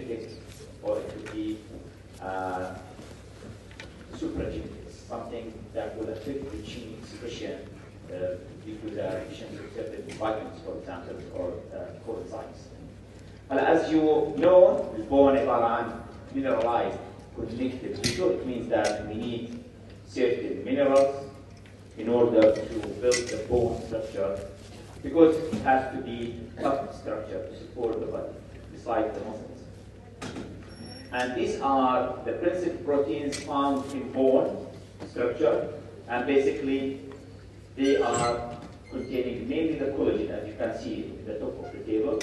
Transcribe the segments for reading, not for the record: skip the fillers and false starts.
genetic or it could be supragenetic, something that will affect the gene expression due to the deficiency of certain vitamins, for example, or coenzymes. As you know, the bone is mineralized connective tissue. It means that we need certain minerals in order to build the bone structure, because it has to be tough structure to support the body, besides the muscles. And these are the principal proteins found in bone structure, and basically they are containing mainly the collagen, as you can see in the top of the table.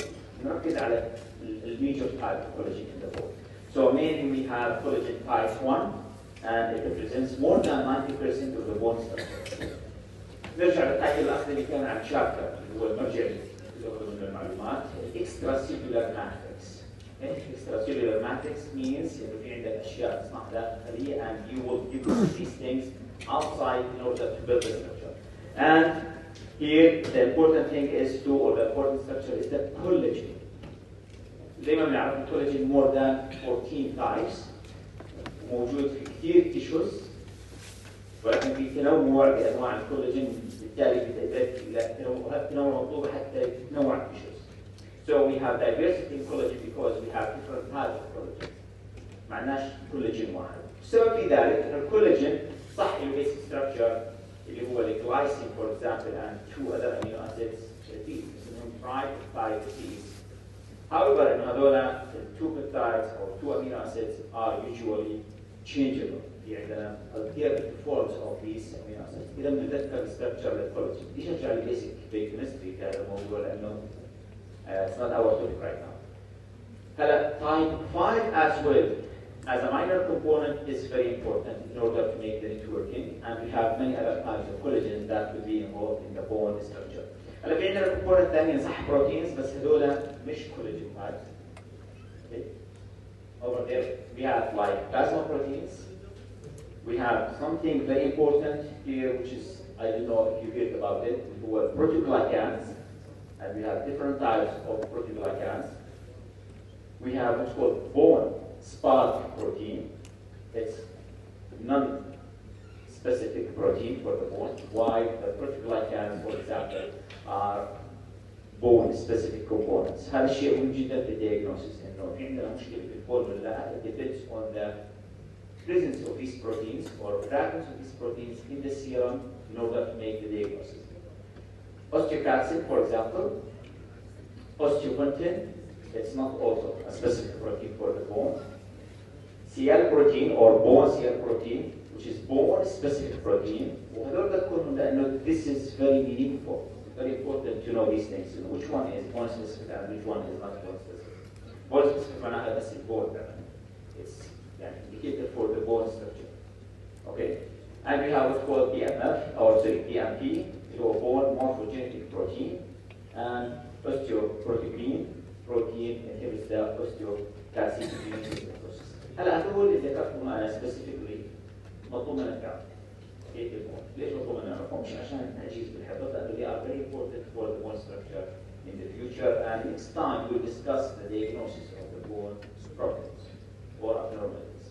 نركز على الميجور type of collagen in the bone. So mainly we have collagen type 1, and it represents more than 90% of the bone structure. نرجع للتعليل الأصلي اللي كان عن شابتر اللي هو المرجع من المعلومات extracellular matrix. Extracellular matrix means إنه في عندك أشياء تصنع داخل الخلية and you will use these things outside in order to build the structure. And here the important thing is to, or the important structure is the collagen. زي ما بنعرف الكولاجين more than 14 types موجود في كثير tissues، ولكن في تنوع بانواع الكولاجين، بالتالي بتؤدي الى تنوع مطلوب حتى تنوع التيشوز. So we have diversity in collagen because we have different types of collagen. معناش كولاجين واحد. السبب في ذلك ان الكولاجين صح له basic structure اللي هو الجلايسين for example and two other amino acids اسمهم peptides. However, in هذول two peptides or two amino acids are usually changeable. في عندنا alternative forms of these amino acids. إذا بنتذكر structure للكولاجين. ليش نرجع لبيسك biochemistry في هذا الموضوع؟ لأنه it's not our topic right now. هلا type 5 as well as a minor component is very important in order to make the networking, and we have many other types of collagen that will be involved in the bone structure. هلا في عندنا component ثانية صح proteins بس هذول مش collagen types. Okay. Over there we have like plasma proteins. We have something very important here, which is, I don't know if you heard about it, who are proteoglycans, and we have different types of proteoglycans. We have what's called bone spark protein. It's non-specific protein for the bone, while the proteoglycans, for example, are bone-specific components. هذا الشيء مهم جدا في الدياجنوسيس، إنه في عندنا مشكلة في البون ولا لا. It depends on the presence of these proteins or fragments of these proteins in the serum in order to make the diagnosis. Osteocalcin, for example, osteopontin, it's not also a specific protein for the bone. CL protein or bone CL protein, which is bone-specific protein. وهذول بذكرهم لأنه this is very meaningful, very important to know these things. Which one is bone-specific and which one is not bone-specific. Bone-specific معناها بس البون. It's indicated for the bone structure. Okay, and we have what's called BMF, or sorry, BMP, so bone morphogenetic protein, and osteoprotein protein inhibits the osteocalcification process. هلا هذول اللي ذكرتهم انا specifically مطلوب منك تعرف كيف البون. ليش مطلوب منك نعرفهم؟ مش عشان تعجيز بالحفظ، لانه they are very important for the bone structure in the future, and next time we'll discuss the diagnosis of the bone problems or abnormalities.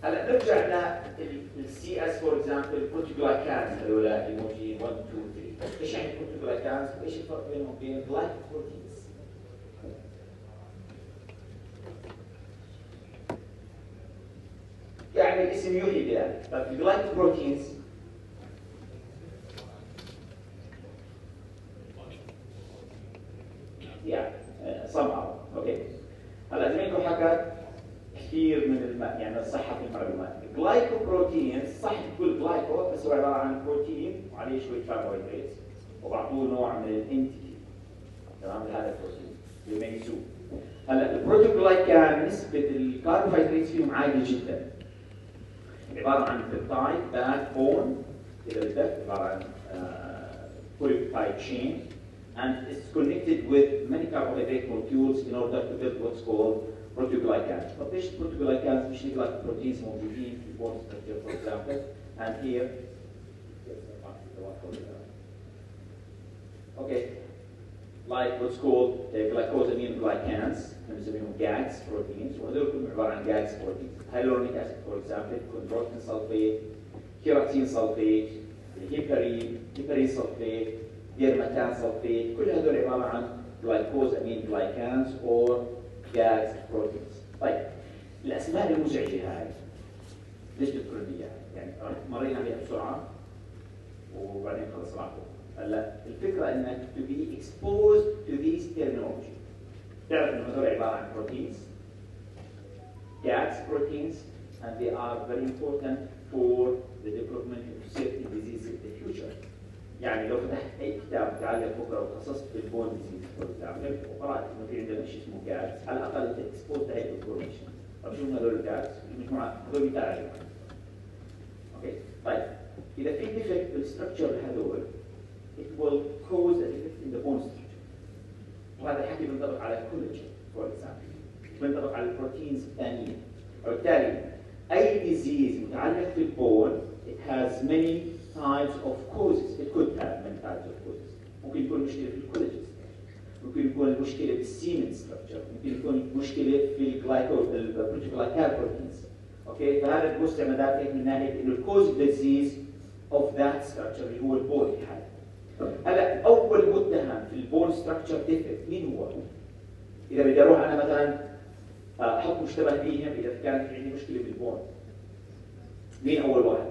هلا نرجع للسي اس فور اكزامبل البروتيوجلايكانز هذول اللي موجودين 1 2 3. ايش يعني البروتيوجلايكانز وايش الفرق بينهم وبين الجلايكوبروتينز؟ يعني الاسم يوحي بذلك، but الجلايكوبروتينز somehow okay. هلا زميلكم حكى كثير من يعني الصحة في المعلومات. الجلايكوبروتين صح تقول جلايكو بس هو عبارة عن بروتين وعليه شوية كربوهيدرات وبعطوه نوع من الانتيتي تمام لهذا البروتين بيميزوه. هلا البروتوجلايكان نسبة الكربوهيدرات فيهم عالية جدا. عبارة عن بيبتايد باك بون إذا بدك عبارة عن polypeptide chain, and it's connected with many carbohydrate molecules in order to build what's called proteoglycans. But these proteoglycans مش like proteins موجودين في bone structure for example, and here okay like what's called glycosamine glycans, بنسميهم GAGs proteins, وهذول كلهم عبارة عن GAGs proteins. hyaluronic acid for example, chondroitin sulfate, keratin sulfate, heparin sulfate, dermatan sulfate, كل هذول عبارة عن glycosamine glycans or GAGs proteins. طيب الأسماء المزعجة هاي ليش تذكرون إياها؟ يعني مرينا عليها بسرعة وبعدين خلص معكم. هلا الفكرة انك to be exposed to these terminology. تعرف ان هذول عبارة عن proteins, GAGs proteins, and they are very important for the development of certain diseases in the future. يعني لو فتحت اي كتاب تعلم بكره وتخصصت في البون ديزيز فور اكزامبل وقرأت انه في عندنا شيء اسمه GAGs، على الاقل انت exposed to هاي الانفورميشن. طيب شو هذول الجاجز؟ المجموعة هذول بيتعالجوا. اوكي؟ طيب إذا في defect بالستركتشر هذول it will cause a defect in the bone structure. وهذا الحكي بينطبق على الكولاجين for example. بينطبق على البروتينز الثانية. وبالتالي أي disease متعلق في البون it has many types of causes. It could have many types of causes. ممكن يكون مشكلة في الكولاجين. ممكن يكون المشكلة بالسيمن ستراكشر، ممكن يكون مشكلة في البروتيكولايكال بروتينز. اوكي؟ فهذا تبص على من ناحية إنه الكوز ديزيز of that structure اللي هو البون في حاله. هلا أول متهم في البون ستراكشر ديفكت مين هو؟ إذا بدي أروح أنا مثلا أحط مشتبه بيهم إذا كانت في عندي مشكلة بالبون. مين أول واحد؟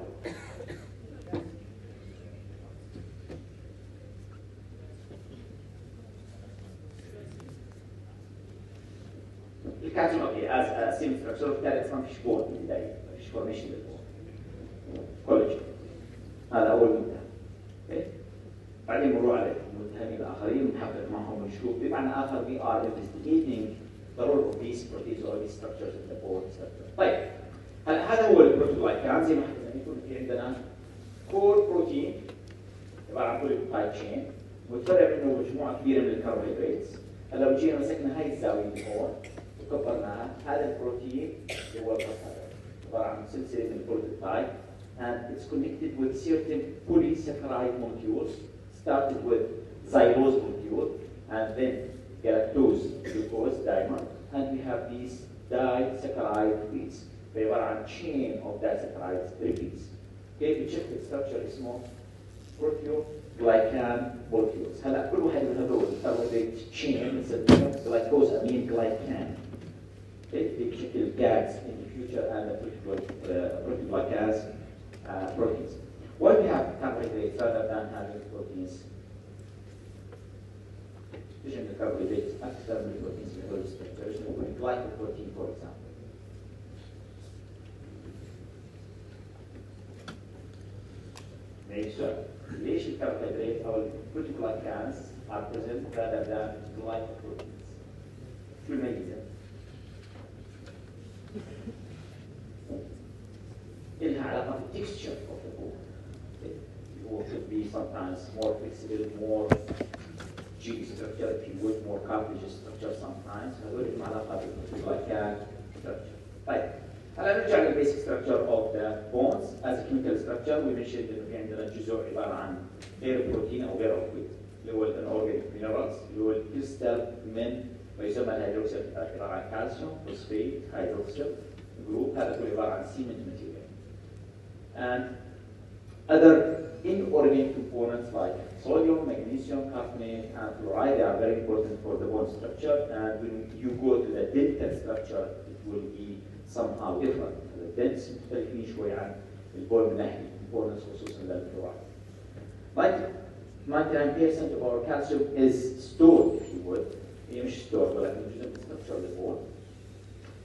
الكالسيوم اوكي از سيم ستراكشر بالتالي ما فيش بون في البدايه، ما فيش فورميشن للبون. كولاجين هذا اول متهم. اوكي؟ بعدين بنروح على المتهمين الاخرين ونحقق معهم ونشوف بمعنى اخر we are investigating the role of these proteins or these structures in the bone structure. طيب هذا هو البروتوغلايكان زي ما حكينا يكون في عندنا كور بروتين عباره عن بوليبيبتايد تشين متفرع منه مجموعه كبيره من الكربوهيدرات. هلا لو جينا مسكنا هاي الزاويه اللي هون وكبرناها، هذا البروتين اللي هو عباره عن سلسله من البوليبيبتايد and it's connected with certain polysaccharide molecules started with xylose molecule and then galactose glucose dimer and we have these disaccharide repeats. عباره عن chain of disaccharide repeats. كيف بشكل structure اسمه proteoglycan molecules. هلا كل واحد من هذول الكربوهيدرات chain بنسميهم glycosamine glycan. They بشكل GAGs in the future and the proteoglycans proteins. Why we have carbohydrates rather than having proteins? ليش عندنا carbohydrates أكثر من proteins في هذول structures ممكن glycoprotein for example. نعيد سؤال. ليش الكربوهيدرات أو البروتيكولايكانز are present rather than glycoproteins؟ شو الميزة؟ إلها علاقة بالtexture of the bone. It should be sometimes more flexible, more chewy structure, if you would, more cartilaginous structure sometimes. هذول لهم علاقة بالبروتيكولايكان structure. طيب. هلا نرجع للبيسك ستراكشر اوف ذا بونز از كيميكال ستراكشر. وي منشن انه في عندنا جزء عباره عن غير بروتين او غير اوكيد اللي هو الاورجانيك مينرالز اللي هو الكريستال من ما يسمى الهيدروكسيل عباره عن كالسيوم فوسفيت هيدروكسيل جروب. هذا كله عباره عن سيمنت ماتيريال. And other inorganic components like sodium, magnesium, carbonate, and fluoride they are very important for the bone structure. And when you go to the dental structure, it will be somehow different. The dense مختلفين شوي عن البون من ناحية components خصوصا للفلورايد. Like 99% of our calcium is stored, if you would. هي مش stored ولكن جزء من structure of the bone.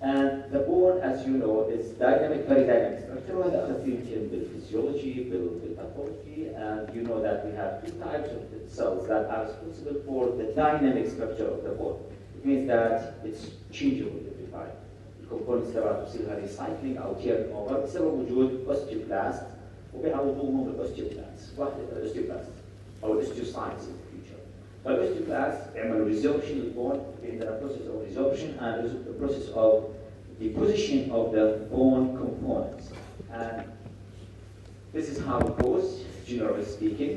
And the bone, as you know, is dynamic, very dynamic structure. وهذا أخذ فيه يمكن بالphysiology, بالpathology, and you know that we have two types of cells that are responsible for the dynamic structure of the bone. It means that it's changeable every time. الكومبوننتس تبعته بصير لها ريسايكلينج او تيرن اوفر بسبب وجود اوستيوبلاست وبيعوضوهم بالاوستيوبلاست، واحد الاوستيوبلاست او الاوستيوسايتس in the future. فالاوستيوبلاست بيعملوا ريزوربشن للبون، في عندنا process of resorption and the process of deposition of the bone components. And this is how it goes, generally speaking.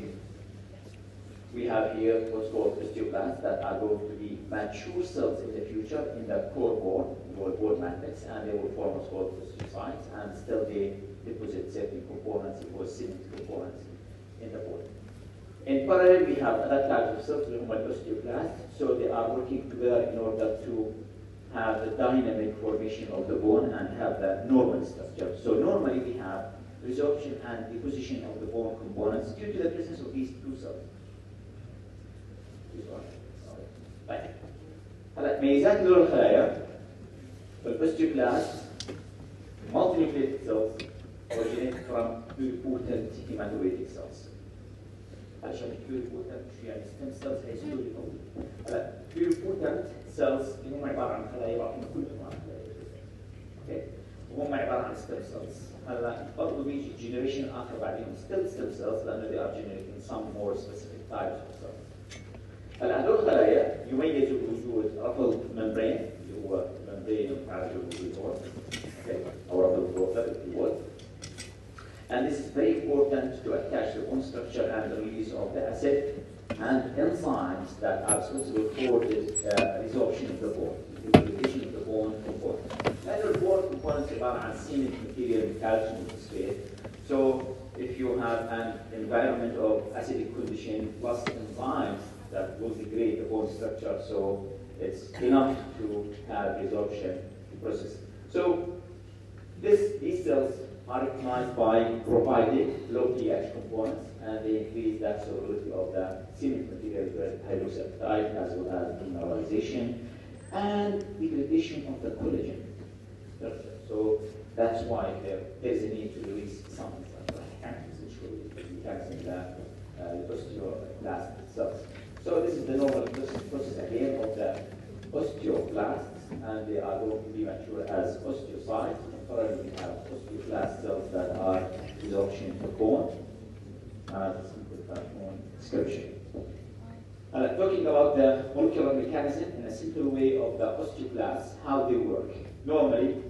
we have here what's called osteoblasts that are going to be mature cells in the future in the core bone, bone matrix, and they will form what's called osteocytes, and still they deposit certain components or cement components in the bone. In parallel, we have other types of cells, like osteoblasts, so they are working together in order to have the dynamic formation of the bone and have the normal structure. So normally we have resorption and deposition of the bone components due to the presence of these two cells. طيب هلا ميزات هذول الخلايا الاوستيوبلاست multinucleated cells originate from pluripotent hematopoietic cells. هلا شو pluripotent شو يعني stem cells هي pluripotent. هلا pluripotent cells اللي هم عباره عن خلايا بعطينا كل انواع الخلايا. اوكي وهم عباره عن stem cells. هلا برضه بيجي generation اخر بعدين still stem cells لانه they are generating some more specific types of cells. هلا هذول الخلايا يميزوا بوجود رفض ممبرين اللي هو ممبرين المتعرض للجلوكوز او رفض الجلوكوز. And this is very important to attach the bone structure and the release of the acid and enzymes that are responsible for the resorption of the bone, the degradation of the bone components. And the bone components are عن cement material, calcium phosphate. So if you have an environment of acidic condition plus enzymes that will degrade the bone structure, so it's enough to have resorption process. So these cells are recognized by providing low pH components, and they increase the solubility of the cement material hydroxide as well as mineralization and degradation of the collagen structure. So that's why there is a need to release some enzymes which will be taxing the osteoblast cells. So this is the normal process again of the osteoblasts, and they are going to be mature as osteocytes. And currently we have osteoblast cells that are resorption of the bone, as bone description. Talking about the molecular mechanism in a simple way of the osteoblasts, how they work. Normally,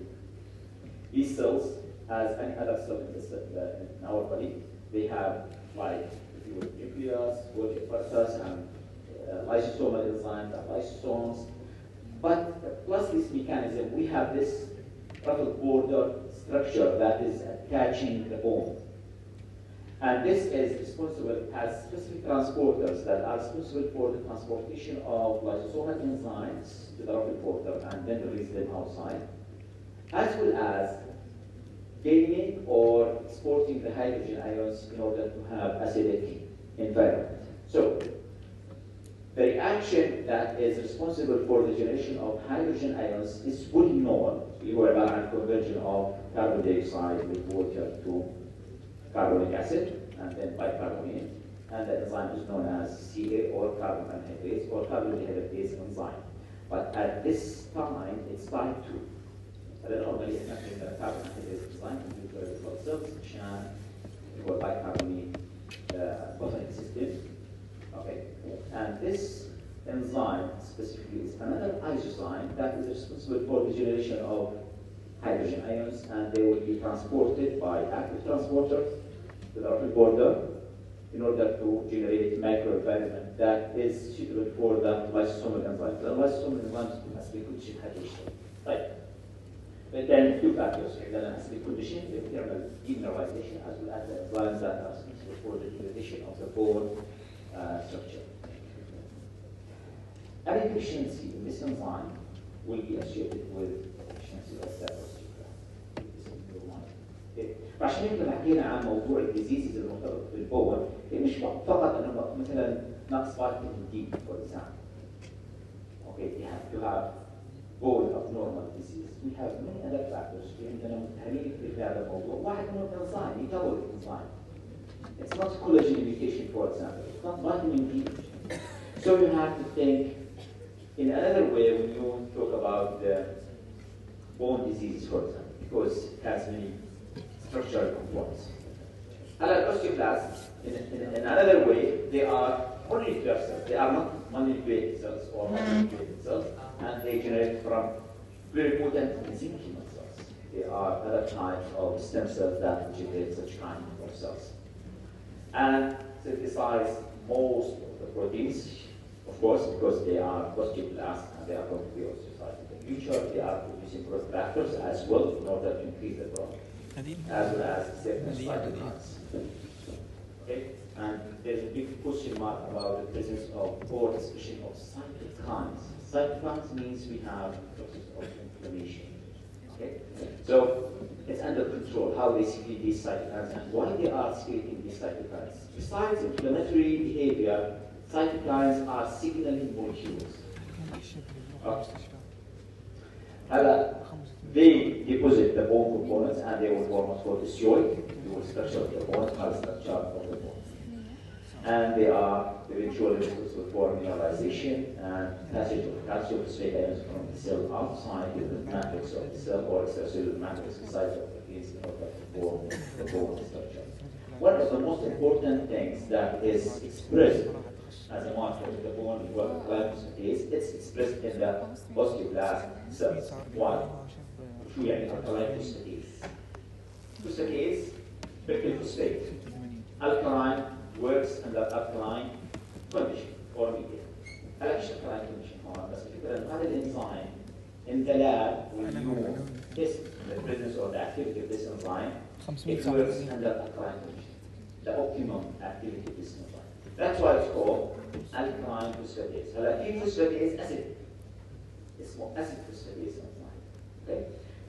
these cells, as any other cell in our body, they have like nucleus, Golgi apparatus, and lysosomal enzymes and lysosomes. But plus this mechanism, we have this ruffled border structure that is attaching the bone. And this is responsible, has specific transporters that are responsible for the transportation of lysosomal enzymes to the ruffled border and then release them outside, as well as gaining or exporting the hydrogen ions in order to have acidic environment. So the reaction that is responsible for the generation of hydrogen ions is well known. We were about the conversion of carbon dioxide with water to carbonic acid and then bicarbonate. And the enzyme is known as CA or carbon anhydrase or carbon dehydrogenase enzyme. But at this time, it's type 2. Normally, it's not in the carbon anhydrase enzyme due to the blood cells, عشان هو bicarbonate buffering system. Okay, and this enzyme specifically is another isozyme that is responsible for the generation of hydrogen ions, and they will be transported by active transporters to the upper border in order to generate microenvironment that is suitable for the lysosomal enzymes. The lysosomal enzymes must be conditioned hydrogen. Right. But then two factors. Then acidic condition, the thermal demineralization, as well as the enzymes that are responsible for the degradation of the bone structure. Any deficiency in this enzyme will be associated with deficiency of that osteoclast. عشان كده حكينا عن موضوع الديزيزز المرتبطه بالبون، مش فقط انه مثلا نقص فيتامين دي for example. Okay, you have to have bone abnormal disease. We have many other factors. عندنا متهمين في هذا الموضوع. واحد منهم enzyme, metabolic enzyme. It's not collagen mutation, for example. It's not vitamin D. So you have to think in another way when you talk about the bone diseases, for example, because it has many structural components. Osteoblasts, in another way, they are mononuclear cells. They are not mononucleated cells or mononucleated cells, and they generate from pluripotent mesenchymal cells. They are other types of stem cells that generate such kind of cells. And synthesize most of the proteins, of course, because they are positive blast and they are going to be ostracized in the future. They are producing growth factors as well in order to increase the growth, as well as certain cytokines. Okay? And there's a big question mark about the presence of or expression of cytokines. Cytokines means we have process of inflammation. Okay? So it's under control how they secrete these cytokines and why they are secreting these cytokines. Besides inflammatory behavior, cytokines are signaling molecules. They deposit the bone components and they will form what's called the osteoid. They will structure the bone, structure of the bone. And they are eventually responsible for mineralization and passage of calcium phosphate ions from the cell outside the matrix of the cell or extracellular matrix inside of the piece in order to form the bone structure. One of the most important things that is expressed as a marker of the bone is what alkaline phosphatase. It's expressed in the osteoblast cells. Why? شو يعني alkaline phosphatase? Phosphatase, peptide phosphate. Alkaline works under alkaline condition or medium. هلا ايش alkaline condition هون؟ بس الفكره انه هذا الانزيم in the lab when you test the presence or the activity of this enzyme, it works under alkaline condition. The optimum activity of this enzyme. That's why it's called alkaline phosphatase. هلا في phosphatase acid. اسمه acid phosphatase enzyme. Okay?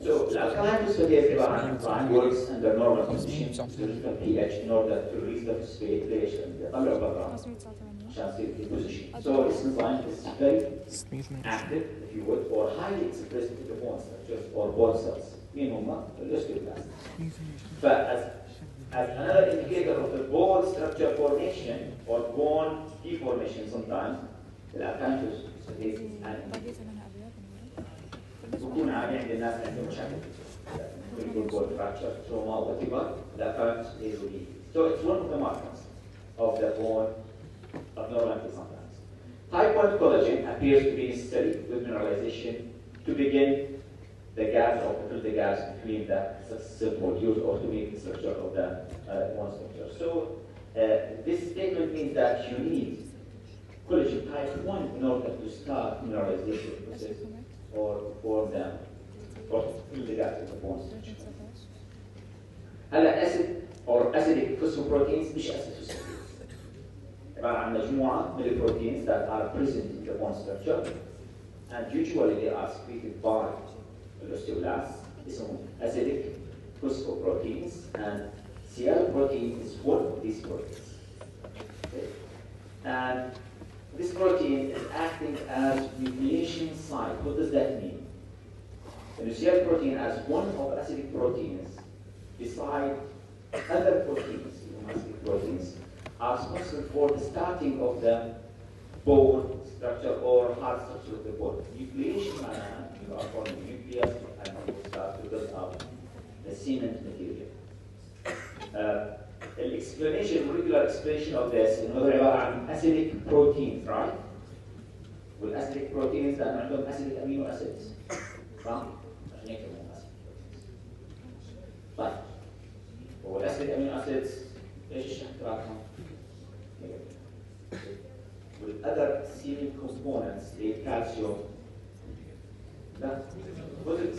So the alkaline phosphatase enzyme works under normal conditions, critical pH in order to release the phosphate ليش؟ يطلعوا برا عشان يصير deposition. So this enzyme is very active, if you would, or highly expressed in the bone structures or bone cells. مين هم؟ الاوستيوبلاست. As another indicator of the bone structure formation or bone deformation sometimes, the alkaline phosphatase is active. بكون عادي عند الناس عندهم مشاكل يقول bone fracture, trauma, whatever, the alkaline phosphatase will be. So it's one of the markers of the bone abnormality sometimes. Type 1 collagen appears to be necessary with mineralization to begin the gaps or to fill the gaps between the successive molecules or to make the structure of the bone structure. So this statement means that you need collagen type 1 in order to start mineralization process or form them or fill the gaps of the bone structure. هلا acid or acidic phosphoproteins مش acid phosphatase. عبارة عن مجموعة من البروتينز that are present in the bone structure and usually they are secreted by osteoblasts. اسمهم acidic phosphoproteins and CL protein is one of these proteins. Okay? And this protein is acting as nucleation site. What does that mean? The CL protein as one of acidic proteins beside other proteins, acidic proteins, are responsible for the starting of the bone structure or hard structure of the bone. Nucleation معناها you are forming nucleus and you start to build up the cement material. The explanation, molecular explanation of this is عبارة عن acidic proteins, right? والacidic proteins لأن عندهم acidic amino acids. صح؟ عشان هيك هم acidic proteins. طيب والacidic amino acids ايش اشتراكهم؟ With other sealing components, the calcium, was it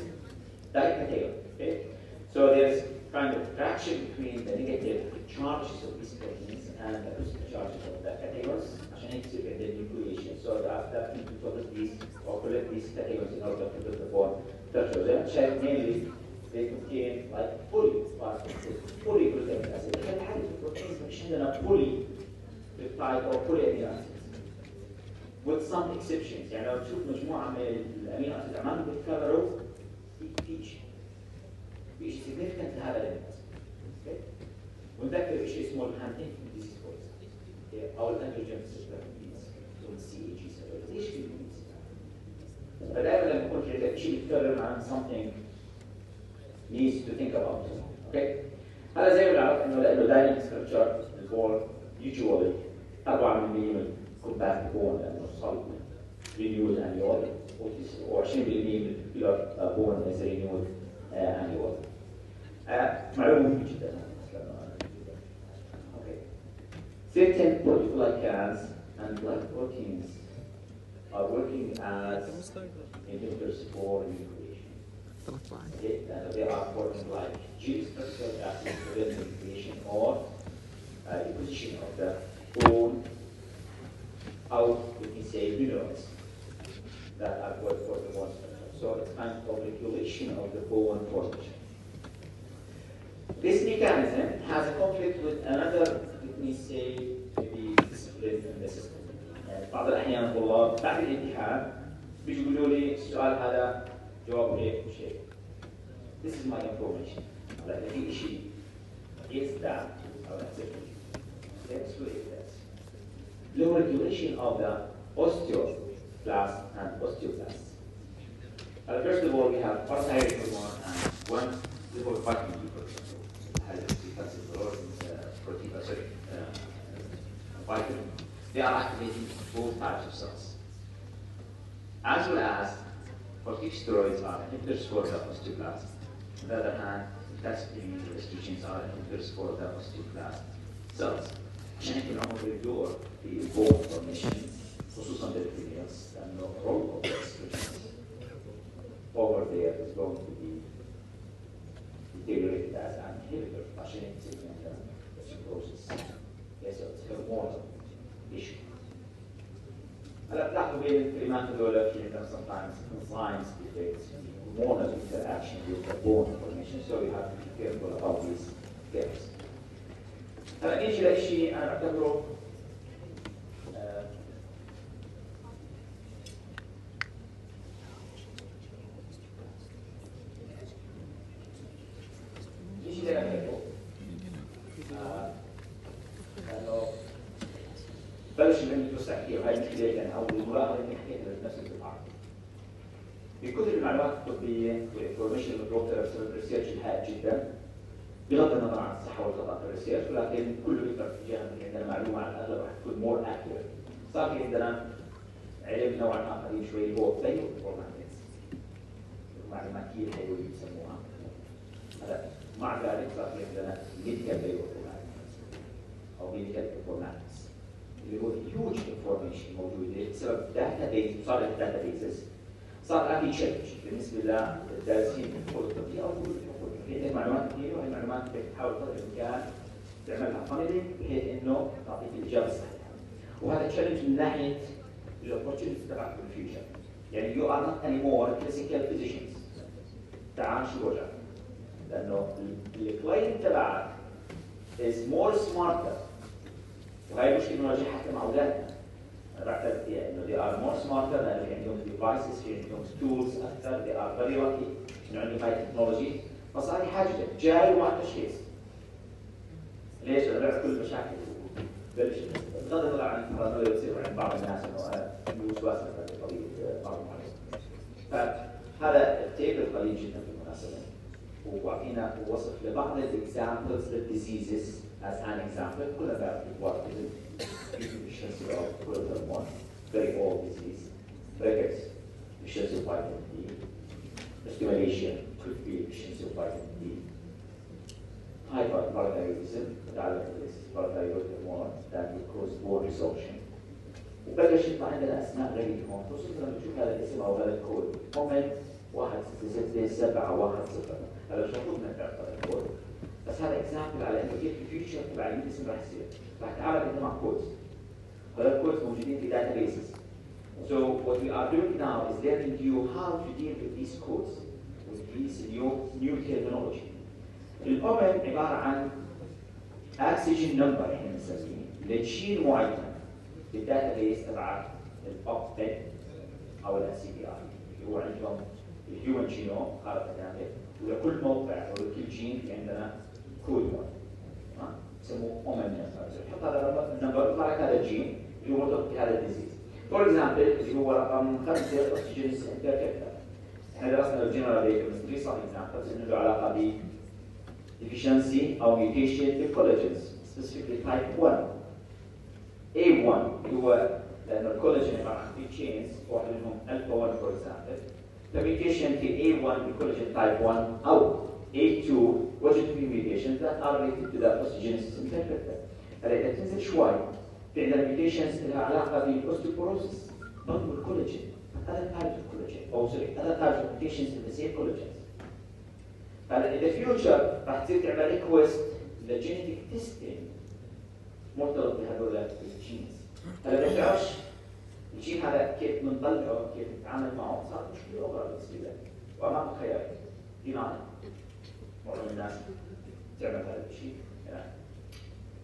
dicategon? Okay, so there's kind of traction between the negative charges of these proteins and the positive charges of the categons. عشان هيك يصير عندنا nucleation. So that need to collect these or collect these categons in order to build the bone structure. Then check mainly they contain like polyglutamic acid. كان حاجة في البروتينز مش عندنا polypeptide or polyamino acids. With some exceptions. يعني لو تشوف مجموعة من الأمينو أسيد عمالهم بيتكرروا في شيء significant لهذا الأمينو أسيد. ونذكر شيء اسمه الهانتنجتون ديزيز أو الأندروجين سيرفيس والCAG سيرفيس. إيش في البيز؟ فدائما لما يكون في شيء بيتكرر عن something needs to think about. Okay. هذا زي ما نعرف إنه لأنه دايناميك ستراكشر البون usually 4 من compact bone لأنه صلب renewed annually و 20% من البيلر bone is renewed annually. معلومة مهمة جدا. Okay. certain polyglycans and glycoproteins are working as inhibitors for nucleation. Okay? And they are forming like G-structured acid for nucleation or deposition of the bone out, let me say, minerals that are good for the bone structure. So it's kind of regulation of the bone formation. This mechanism has a conflict with another, let me say, maybe discipline in the system. بعض الأحيان الطلاب بعد الامتحان بيجوا يقولوا لي السؤال هذا جوابه هيك وشيء. This is my information. هلا إذا في شيء is that أو accepted. Let's do it. Low regulation of the osteoclast and osteoclasts. First of all, we have parathyroid hormone and one little vitamin D protein. Vitamin. They are activating both types of cells. As well as corticosteroids are inhibitors for the osteoclast. On the other hand, taxane estrogens are inhibitors for the osteoclast cells. عشان هيك بنعمل ريدور في bone formation خصوصا للفيميلز لأنه role of the estrogens over there is going to be deteriorated as an inhibitor عشان هيك بتصير عندنا osteoporosis. Yes, it's a hormonal issue. هلا بتلاحظوا بين الكلمات هذول في عندنا sometimes enzymes defects, hormonal interaction with the bone formation, so you have to be careful about these terms. هلا نيجي لشيء انا بعتبره نيجي لأهميته لأنه بلش من التحكي وهي المشكلة يعني أو الملاحظة اللي حكيتها بنفس الدفعة. بكثر المعلومات الطبية والانفورميشن والدكتور ريسيرش الهائل جدا بغض النظر عن الصحة والخطأ في الريسيرش ولكن كله يقدر في جهة عندنا معلومة على الأغلب راح تكون مور أكيوريت. صار في عندنا علم نوعا ما قديم شوي هو بايو انفورماتكس. معلومات كثير حلوة يسموها. هلا مع ذلك صار في عندنا ميديكال بايو انفورماتكس أو ميديكال انفورماتكس اللي هو هيوج انفورميشن موجودة بسبب داتا بيز وصار الداتا بيزز صار في تشالنج بالنسبة للدارسين في الكلية الطبية أو في عندك معلومات كثيرة وهي معلومات بتحاول قدر الإمكان تعملها فانلينج بحيث إنه تعطيك الإجابة الصحيحة. وهذا تشالنج من ناحية الأوبورتيونيتي تبعك في الفيوتشر. يعني you are not anymore clinical physicians. تعال شو وجهك؟ لأنه الكلاينت تبعك is more smarter. وهي مشكلة نواجهها حتى مع أولادنا. أنا بعترف فيها إنه they are more smarter لأنه في عندهم devices في عندهم tools أكثر they are very lucky إنه عندهم هاي التكنولوجي فصار حاجة جاي ومع تشخيص. ليش؟ أنا بعرف كل المشاكل بلش بغض النظر عن البارانويا اللي بتصير عند بعض الناس إنه أنا وسواس مثلا طبيب بعض المعلومات. فهذا التيبل قليل جدا بالمناسبة وأعطينا وصف لبعض الإكزامبلز للديزيزز as an example كلنا بنعرف what is it deficiency of protein 1 very old disease brackets deficiency of vitamin D stimulation could be deficiency of vitamin D hyperparathyroidism متعلق بالparathyroid hormone that will cause bone resorption وبلش يطلع عندنا اسماء غريبه هون خصوصا لما نشوف هذا الاسم او هذا الكود هم 166710 هذا مش مطلوب منك تعرف هذا الكود بس هذا اكزامبل على انه كيف الفيوتشر تبع الميديسن راح يصير راح تعامل انت مع كودز هذول الكودز موجودين في داتا بيسز so what we are doing now is learning you how to deal with these codes with these new terminology الأومن عبارة عن oxygen number احنا بنسميه لجين معين بالداتا بيس تبع الأوبتين أو السي بي آي اللي هو عندهم الهيومن جينوم خارطة كاملة ولكل موقع ولكل جين في عندنا كود معين يسموه أومن نمبر نحط هذا النمبر يطلع لك هذا الجين اللي هو مرتبط بهذا الديزيز فور اكزامبل اللي هو رقم 5 اوكسجينيس امبيرفكتا احنا درسنا الجنرال بيوكيمستري صار اكزامبلز انه له علاقه ب deficiency أو mutation بالcollagens specifically type 1 A1 اللي هو لأنه الكولاجين عبارة عن 3 chains واحد منهم alpha 1 for example فmutation في A1 بالcollagen type 1 أو A2 وجد فيه mutations that are related to the osteogenesis imperfecta هلا اذا تنزل شوي في عندنا ميوتيشنز لها علاقه بالاوستيوبوروسيس برضه الكولاجين هذا تايب الكولاجين او سوري هذا تايب ميوتيشنز في السيم كولاجين. هلا اذا فيوتشر راح تصير تعمل ريكوست للجينيتيك تيستينج مرتبط بهذول الجينز. هلا ما بتعرفش الجين هذا كيف بنطلعه كيف نتعامل معه صار مشكله اخرى بالنسبه لك وامامك خيار دينار معظم الناس تعمل هذا الشيء يعني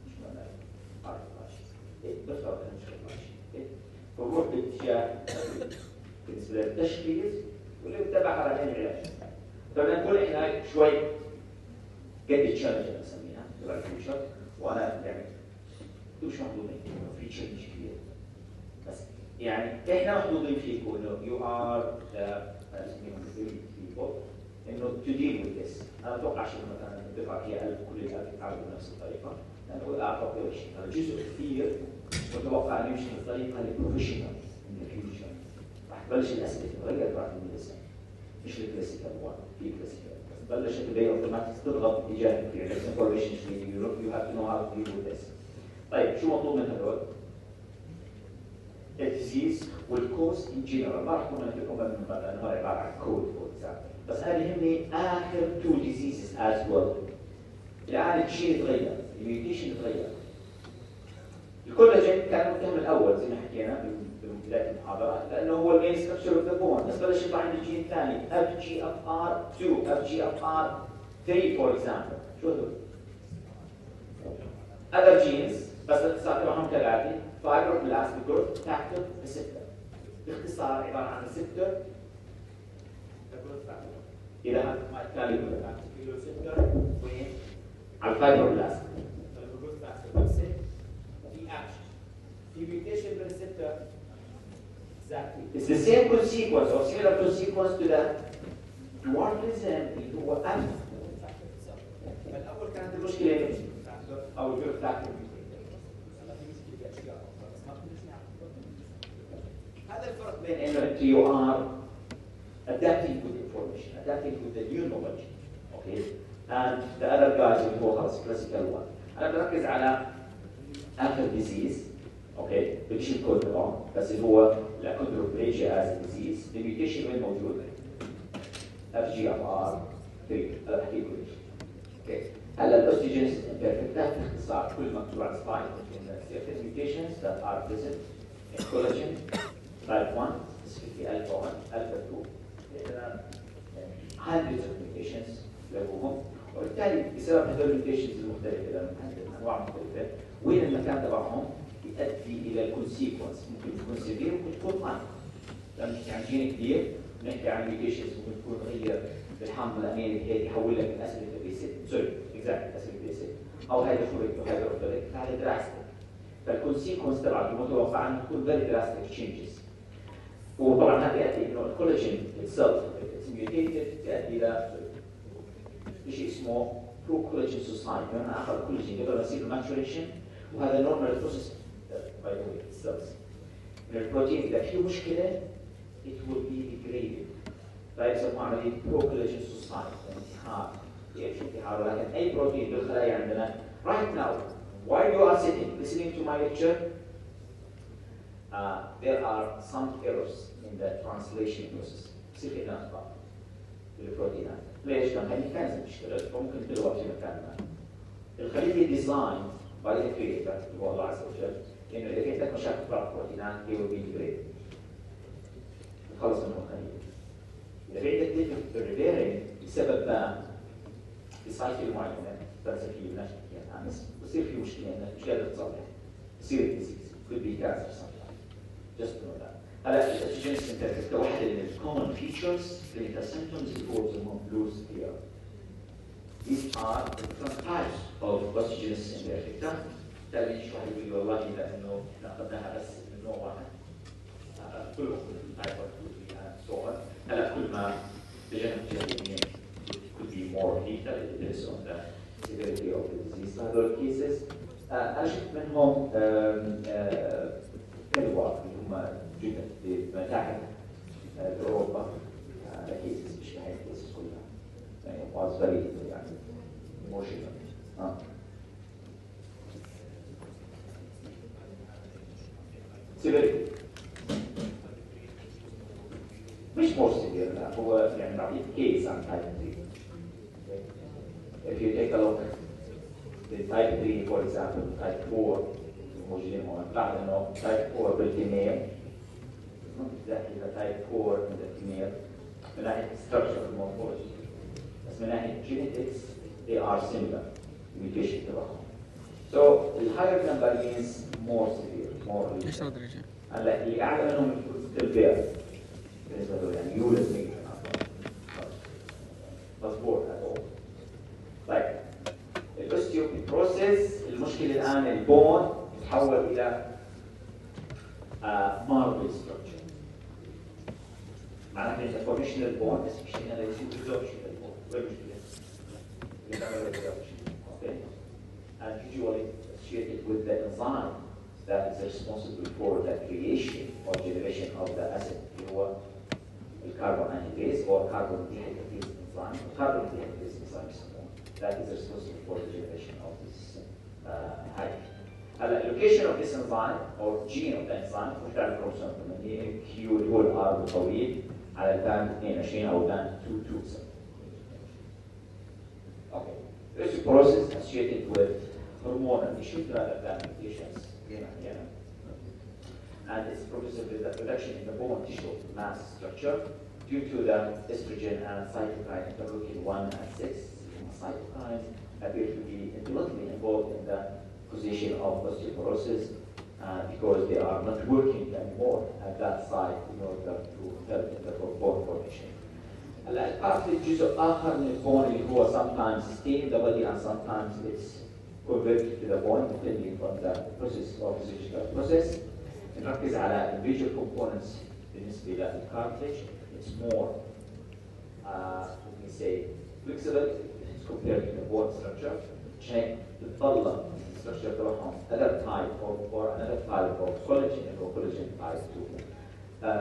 مش معناه عارف ماشي بفترض انه مش ماشي فبروح باتجاه بالنسبه للتشخيص واللي بتبع على العلاج. فبدنا نقول احنا شوي قد تشالنج بنسميها تبع الفيوتشر وانا يعني مش محظوظين في تشالنج كبير بس يعني احنا محظوظين فيكم انه يو ار انه تو ديل وذ ذس. انا اتوقع شيء مثلا الدفعه هي كل الالف يتعاملوا بنفس الطريقه لانه اعتقد شيء هذا جزء كثير متوقع انه يمشي بالطريقه البروفيشنال من الفيوتشر. راح تبلش الاسئله تتغير بعد المدرسه مش الكلاسيكال وان في كلاسيكال بلشت تبين اوتوماتيك تضغط اتجاه يعني انفورميشن يو هاف تو نو هاو تو ديل وذ ذس. طيب شو مطلوب من هذول؟ الديزيز والكوز ان جنرال ما راح اكون لكم لانه هو عباره عن كود فور اكزامبل بس هذه يهمني اخر تو ديزيزز از ويل. الان الشيء تغير الميوتيشن تغير. الكولاجين كان متهم الاول زي ما حكينا بدايه المحاضره لانه هو المين ستراكشر اوف ذا بون بس بلش يطلع عندي جين ثاني اف جي اف ار 2 اف جي اف ار 3 فور اكزامبل. شو هذول؟ other genes بس الاختصار تبعهم كالاتي فايبروبلاست جروث فاكتور ريسبتور. باختصار عباره عن ريسبتور اذا ما كان يقول لك في ريسبتور وين؟ على الفايبروبلاست. فالجروث فاكتور بيمسك في اكشن في ميوتيشن بالريسبتور exactly. It's the same consequence or similar consequence to the dwarfism اللي هو اف. فالاول كانت المشكله او الجروث فاكتور هذا الفرق بين انه انت يو ار adapting with information, adapting with the new knowledge, okay, and the other guys اللي هو خلاص classical one. انا بركز على اخر disease, okay, بديش الكود تبعه بس اللي هو الاكوندروبليجيا as a disease، الميوتيشن وين موجود؟ FGFR 3 هذا بحكي لكم ليش. اوكي هلا الاوستيوجينيسيس امبيرفكتا باختصار كل مكتوب على السلايد certain mutations that are present in collagen type 1 specifically alpha 1 alpha 2 hundreds of mutations لهم وبالتالي بسبب هذول الميوتيشنز المختلفه لانهم انواع مختلفه وين المكان تبعهم يؤدي الى الكونسيكونس ممكن تكون سيفير ممكن تكون ماينر. لما نحكي عن جين كبير بنحكي عن ميوتيشنز ممكن تكون تغير بالحمض الاميني بحيث يحول لك من اسيد بيسيد سوري اكزاكتلي اسيد بيسيد او هيدروفوريك وهيدروفوريك فهذا دراستيك. فالكونسيكونس تبعته متوقع ان تكون فيري دراستيك تشينجز. وطبعا هذا يؤدي انه الكولاجين اتسلف ميوتيتد تؤدي الى شيء اسمه برو كولاجين سوسايتي. انا اخذ الكولاجين قبل ما يصير ماتوريشن وهذا نورمال بروسيس باي ذا واي السيلز. البروتين اذا في مشكله it will be degraded. فيسموه عمليه برو كولاجين سوسايتي انتحار. كيف انتحار؟ ولكن اي بروتين بالخلايا عندنا right now while you are sitting listening to my lecture there are some errors in the translation process. بصير في اخطاء بالبروتينات. ليش؟ لأن هي ميكانيزم بتشتغل فممكن تلغى في مكان ما. الخلية ديزاين باي ذا كريتر اللي هو الله عز وجل انه اذا كانت لك مشاكل في البروتينات هي will be degraded. نخلص منهم الخلية. إذا في عندك ليفل ريفيرنج بسبب ما بسايكل معينة فلسفية ونشأ يعني بصير في مشكلة انك مش قادر تصلح. بصير الديزيز could be cancer sometimes. Just know that. هلا الاوستيوجينيسيس امبيرفكتا واحدة من الكومن فيتشرز clinical symptoms involves loose hair. These are different types of osteogenesis imperfecta. بالتالي مش واحد يقول لي والله لانه احنا اخذناها بس من نوع واحد. كلهم type of فيها سؤال. هلا كل ما لجنة الجهويين could be more detailed it depends on the severity of the disease. هذول cases انا شفت منهم كلوا اللي هم جدا في متاحف اوروبا كيسز مش هاي الكيسز كلها يعني was very يعني emotional. severity. مش more severe لا هو يعني بعطيك case عن type 3. If you take a look the type 3 for example type 4 موجودين هون بعد انه type 4 بالفيميل not exactly the type 4 in the female من ناحية structure morphology بس من ناحية genetics they are similar mutation تبعهم. So the higher number means more severe more lethal. هلا اللي اعلى منهم still there بالنسبة له يعني يولد ميجر مظبوط هذا. طيب الاوستيوبروسيس المشكلة الآن البون يتحول إلى marble structure. معناته إذا formation البون بس مش هنا يصير resorption البون وين المشكلة؟ يتعمل resorption. Okay. And usually associated with the enzyme that is responsible for the creation or generation of the acid اللي هو الكربون anhydrase or carbon dehydrogenase enzyme. Carbon dehydrogenase enzyme يسمونه. That is responsible for the generation of this hydrogen. هلا location of this enzyme or gene of the enzyme مش على الكروموسوم 8 Q اللي هو الار الطويل على الباند 22 او باند 227. Okay. Osteoporosis associated with hormonal issues rather than mutations. And it's progressive reduction in the bone tissue mass structure due to the estrogen and cytokine interleukin 1 and 6. Cytokines appear to be intimately involved in the causation of osteoporosis because they are not working anymore at that site in order to help in the bone formation. الكارتليج جزء آخر من البون اللي هو sometimes stay in the body and sometimes it's converted to the bone depending on the process or physiological process. نركز على individual components بالنسبة للكارتليج. It's more, let me say, flexible compared to the bone structure. عشان تتطلب structure تبعهم other type or another type of collagen or collagen type 2.